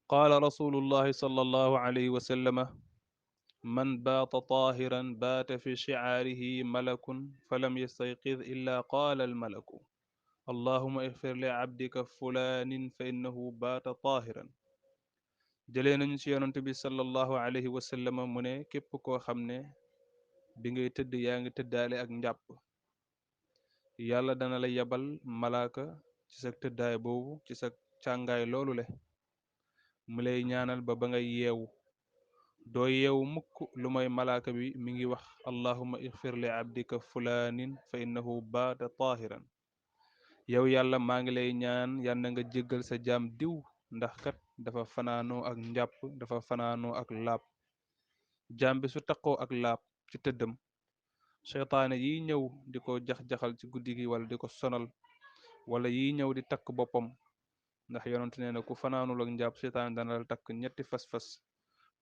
قال رسول الله صلى الله عليه وسلم: من بات طاهرا بات في شعاره ملك فلم يستيقظ إلا قال الملك: اللهم اغفر لعبدك فلان فإنه بات طاهرا. jëlee nañu ci yonent bi sallallahu alayhi wa sallam mu ne képp koo xam ne bi ngay tëdd yaa ngi tëddaale ak njàpp, yàlla dana la yabal malaaka ci sa tëddaay boobu, ci sa càngaay loolu le, mu lay ñaanal ba ngay yeewu. doo yeewu mukk lu may malaaka bi mi ngi wax: allahumma igfir li abdika fulaanin fa innahu baata taahiran. yow yàlla maa ngi lay ñaan yal na nga jéggal sa jaam diw, ndax kat dafa fanaanoo ak njàpp, dafa fanaanoo ak laab. jaam bi su taqoo ak laab ci tëddam, seytaane yi ñëw di ko jax-jaxal ci guddi gi wala di ko sonal, wala yi ñëw di takk boppam, ndax yonent nee na ku fanaanul ak njàpp seytaane dana la takk ñetti fas-fas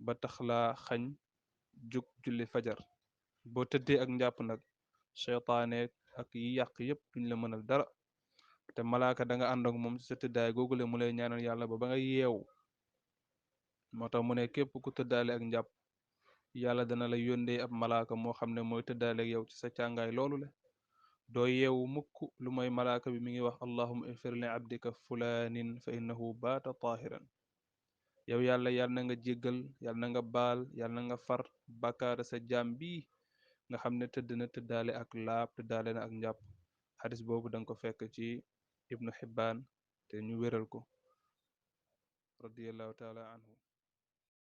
ba tax laa xañ jug julli fajar. boo tëddee ak njàpp nag, seytaane ak yi yàq yépp duñ la mënal dara, te malaaka da nga ànd ak moom ci sa tëddaay googule mu lay ñaanal yàlla ba nga yeewu. moo tax mu ne képp ku tëddaale ak njàpp, yàlla dana la yóndee ab malaaka moo xam ne mooy tëddaale ak yow ci sa càngaay loolu le. doo yeewu mukk lu mooy malaaka bi mi ngi wax: allahumma igfir li abdika fulaanin fa innahu baata taahiran. yow yàlla yal na nga jéggal, yal na nga baal, yal na nga far bàkkaar sa jaam bii nga xam ne tëdd na tëddaale ak laab, tëddaale na ak njàpp. xadis boobu da nga ko fekk ci ibnu xibbaan te ñu wéral ko radiyallahu taala anhu.